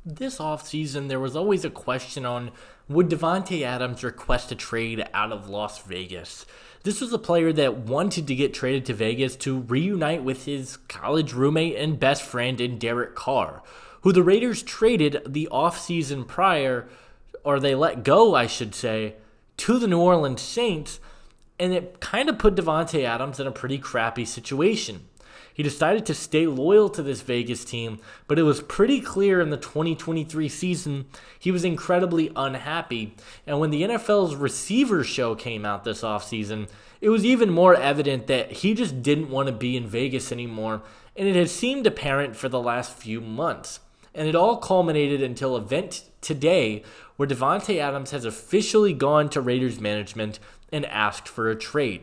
This offseason, there was always a question on would Davante Adams request a trade out of Las Vegas? This was a player that wanted to get traded to Vegas to reunite with his college roommate and best friend in Derek Carr, who the Raiders traded the offseason prior, or they let go, I should say, to the New Orleans Saints, and it kind of put Davante Adams in a pretty crappy situation. He decided to stay loyal to this Vegas team, but it was pretty clear in the 2023 season he was incredibly unhappy. And when the NFL's receiver show came out this offseason, it was even more evident that he just didn't want to be in Vegas anymore, and it has seemed apparent for the last few months. And it all culminated until event today where Davante Adams has officially gone to Raiders management and asked for a trade.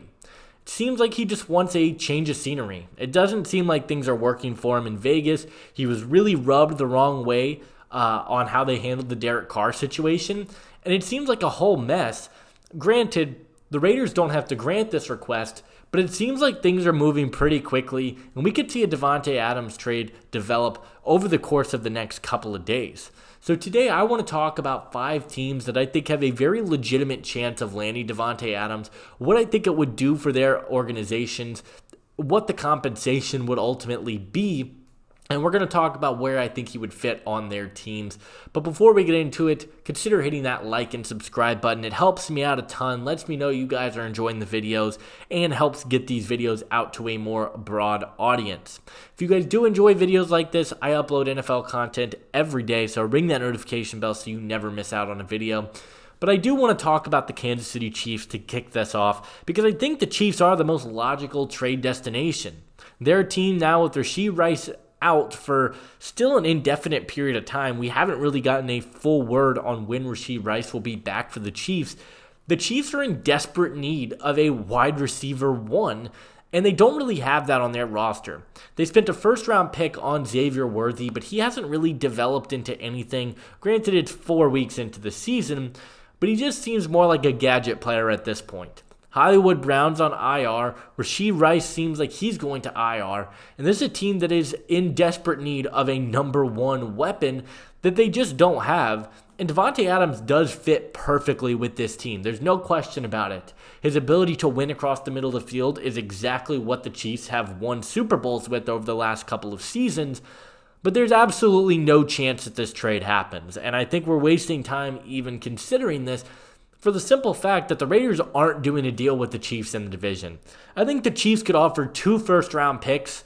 It seems like he just wants a change of scenery. It doesn't seem like things are working for him in Vegas. He was really rubbed the wrong way on how they handled the Derek Carr situation, and it seems like a whole mess. Granted, the Raiders don't have to grant this request, but it seems like things are moving pretty quickly, and we could see a Davante Adams trade develop over the course of the next couple of days. So today I want to talk about 5 teams that I think have a very legitimate chance of landing Davante Adams, what I think it would do for their organizations, what the compensation would ultimately be, and we're going to talk about where I think he would fit on their teams. But before we get into it, consider hitting that like and subscribe button. It helps me out a ton, lets me know you guys are enjoying the videos, and helps get these videos out to a more broad audience. If you guys do enjoy videos like this, I upload NFL content every day, so ring that notification bell so you never miss out on a video. But I do want to talk about the Kansas City Chiefs to kick this off, because I think the Chiefs are the most logical trade destination. They're a team now with Rashee Rice out for still an indefinite period of time. We haven't really gotten a full word on when Rashee Rice will be back for the Chiefs. The Chiefs are in desperate need of a wide receiver one, and they don't really have that on their roster. They spent a first-round pick on Xavier Worthy, but he hasn't really developed into anything. Granted, it's 4 weeks into the season, but he just seems more like a gadget player at this point. Hollywood Brown's on IR. Rashee Rice seems like he's going to IR. And this is a team that is in desperate need of a number one weapon that they just don't have. And Davante Adams does fit perfectly with this team. There's no question about it. His ability to win across the middle of the field is exactly what the Chiefs have won Super Bowls with over the last couple of seasons. But there's absolutely no chance that this trade happens. And I think we're wasting time even considering this, for the simple fact that the Raiders aren't doing a deal with the Chiefs in the division. I think the Chiefs could offer 2 first-round picks,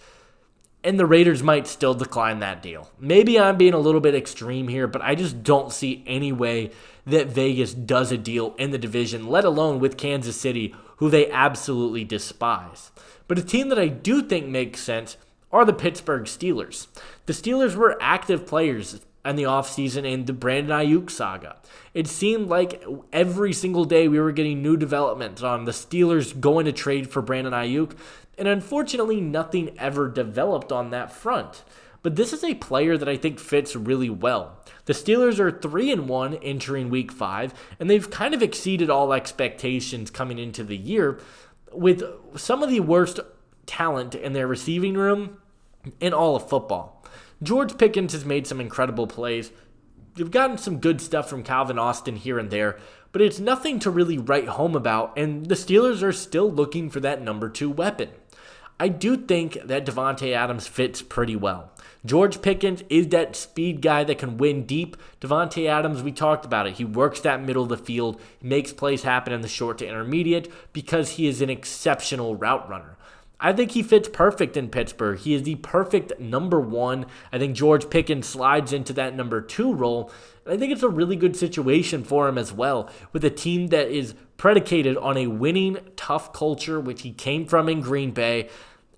and the Raiders might still decline that deal. Maybe I'm being a little bit extreme here, but I just don't see any way that Vegas does a deal in the division, let alone with Kansas City, who they absolutely despise. But a team that I do think makes sense are the Pittsburgh Steelers. The Steelers were active players in the offseason in the Brandon Ayuk saga. It seemed like every single day we were getting new developments on the Steelers going to trade for Brandon Ayuk, and unfortunately nothing ever developed on that front. But this is a player that I think fits really well. The Steelers are 3-1 entering Week 5, and they've kind of exceeded all expectations coming into the year with some of the worst talent in their receiving room in all of football. George Pickens has made some incredible plays. You've gotten some good stuff from Calvin Austin here and there, but it's nothing to really write home about, and the Steelers are still looking for that number 2 weapon. I do think that Davante Adams fits pretty well. George Pickens is that speed guy that can win deep. Davante Adams, we talked about it. He works that middle of the field, makes plays happen in the short to intermediate because he is an exceptional route runner. I think he fits perfect in Pittsburgh. He is the perfect number 1. I think George Pickens slides into that number 2 role. And I think it's a really good situation for him as well, with a team that is predicated on a winning, tough culture, which he came from in Green Bay.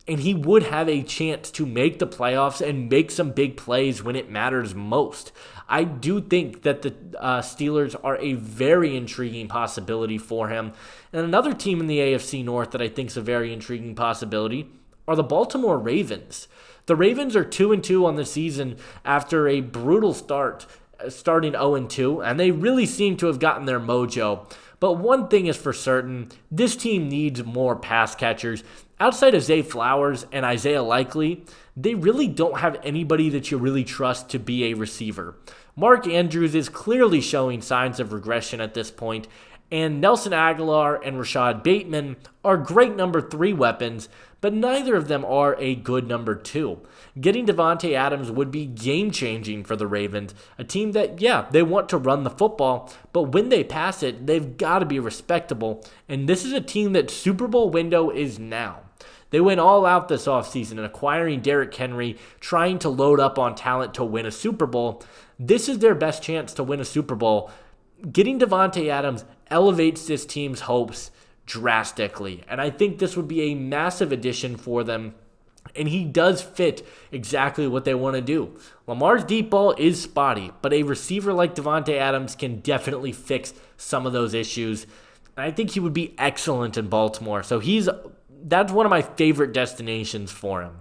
And he would have a chance to make the playoffs and make some big plays when it matters most. I do think that the Steelers are a very intriguing possibility for him. And another team in the AFC North that I think is a very intriguing possibility are the Baltimore Ravens. The Ravens are 2-2 on the season after a brutal start, starting 0-2, and they really seem to have gotten their mojo. But one thing is for certain, this team needs more pass catchers. Outside of Zay Flowers and Isaiah Likely, they really don't have anybody that you really trust to be a receiver. Mark Andrews is clearly showing signs of regression at this point, and Nelson Aguilar and Rashad Bateman are great number 3 weapons, but neither of them are a good number 2. Getting Davante Adams would be game-changing for the Ravens, a team that, they want to run the football, but when they pass it, they've got to be respectable, and this is a team that Super Bowl window is now. They went all out this offseason in acquiring Derrick Henry, trying to load up on talent to win a Super Bowl. This is their best chance to win a Super Bowl. Getting Davante Adams elevates this team's hopes drastically, and I think this would be a massive addition for them, and he does fit exactly what they want to do. Lamar's deep ball is spotty, but a receiver like Davante Adams can definitely fix some of those issues, and I think he would be excellent in Baltimore, so that's one of my favorite destinations for him.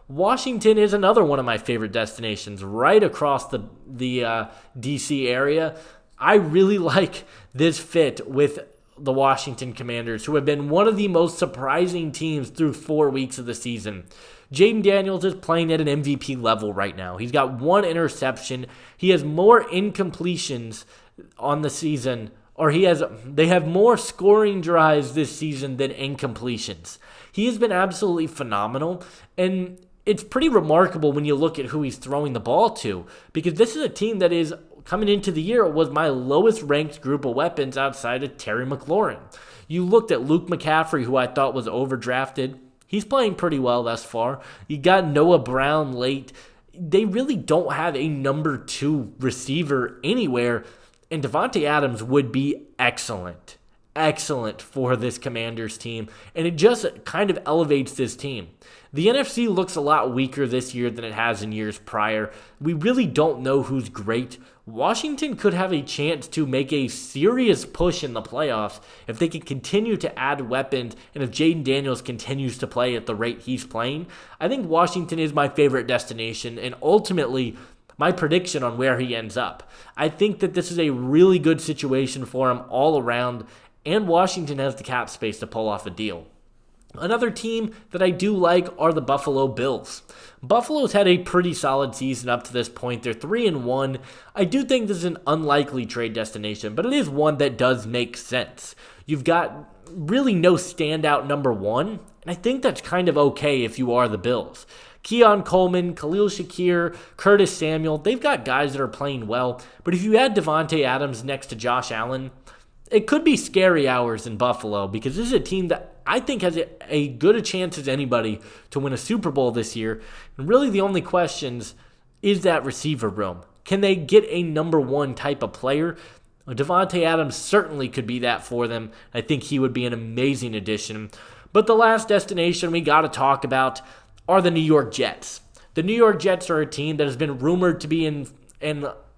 Washington is another one of my favorite destinations, right across the D.C. area. I really like this fit with the Washington Commanders, who have been one of the most surprising teams through 4 weeks of the season. Jaden Daniels is playing at an MVP level right now. He's got 1 interception. He has more incompletions on the season, or they have more scoring drives this season than incompletions. He has been absolutely phenomenal, and it's pretty remarkable when you look at who he's throwing the ball to, because this is a team that is, coming into the year, was my lowest ranked group of weapons outside of Terry McLaurin. You looked at Luke McCaffrey, who I thought was overdrafted. He's playing pretty well thus far. You got Noah Brown late. They really don't have a number 2 receiver anywhere, and Davante Adams would be excellent for this Commanders team, and it just kind of elevates this team. The NFC looks a lot weaker this year than it has in years prior. We really don't know who's great. Washington could have a chance to make a serious push in the playoffs if they can continue to add weapons, and if Jaden Daniels continues to play at the rate he's playing. I think Washington is my favorite destination, and ultimately my prediction on where he ends up. I think that this is a really good situation for him all around, and Washington has the cap space to pull off a deal. Another team that I do like are the Buffalo Bills. Buffalo's had a pretty solid season up to this point. They're 3-1. I do think this is an unlikely trade destination, but it is one that does make sense. You've got really no standout number 1, and I think that's kind of okay if you are the Bills. Keon Coleman, Khalil Shakir, Curtis Samuel, they've got guys that are playing well, but if you add Davante Adams next to Josh Allen, it could be scary hours in Buffalo, because this is a team that I think has a good a chance as anybody to win a Super Bowl this year. And really the only questions is that receiver room. Can they get a number 1 type of player? Davante Adams certainly could be that for them. I think he would be an amazing addition. But the last destination we got to talk about are the New York Jets. The New York Jets are a team that has been rumored to be in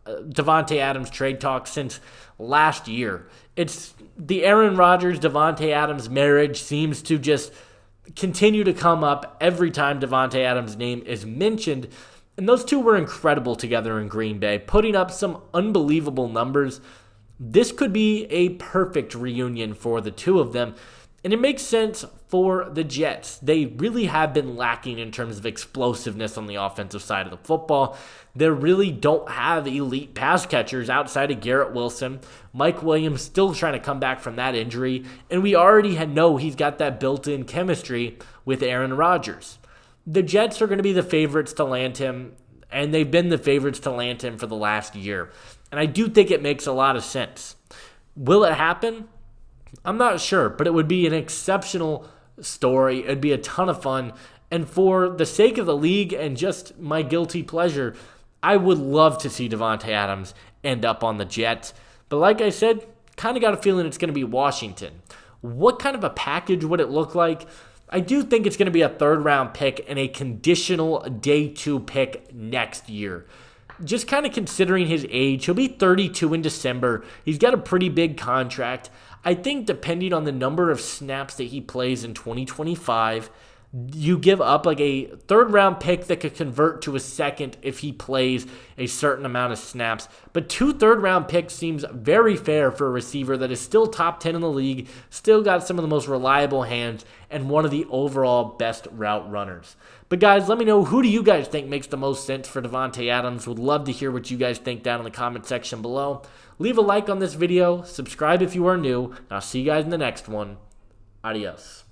Davante Adams trade talk since last year. It's the Aaron Rodgers-Davante Adams marriage seems to just continue to come up every time Davante Adams' name is mentioned. And those two were incredible together in Green Bay, putting up some unbelievable numbers. This could be a perfect reunion for the two of them. And it makes sense for the Jets. They really have been lacking in terms of explosiveness on the offensive side of the football. They really don't have elite pass catchers outside of Garrett Wilson. Mike Williams still trying to come back from that injury. And we already know he's got that built-in chemistry with Aaron Rodgers. The Jets are going to be the favorites to land him, and they've been the favorites to land him for the last year. And I do think it makes a lot of sense. Will it happen? I'm not sure, but it would be an exceptional story. It'd be a ton of fun. And for the sake of the league and just my guilty pleasure, I would love to see Davante Adams end up on the Jets. But like I said, kind of got a feeling it's going to be Washington. What kind of a package would it look like? I do think it's going to be a third-round pick and a conditional day 2 pick next year. Just kind of considering his age, he'll be 32 in December. He's got a pretty big contract. I think depending on the number of snaps that he plays in 2025, You give up like a third-round pick that could convert to a second if he plays a certain amount of snaps. But 2 third-round picks seems very fair for a receiver that is still top 10 in the league, still got some of the most reliable hands, and one of the overall best route runners. But guys, let me know, who do you guys think makes the most sense for Davante Adams? Would love to hear what you guys think down in the comment section below. Leave a like on this video, subscribe if you are new, and I'll see you guys in the next one. Adios.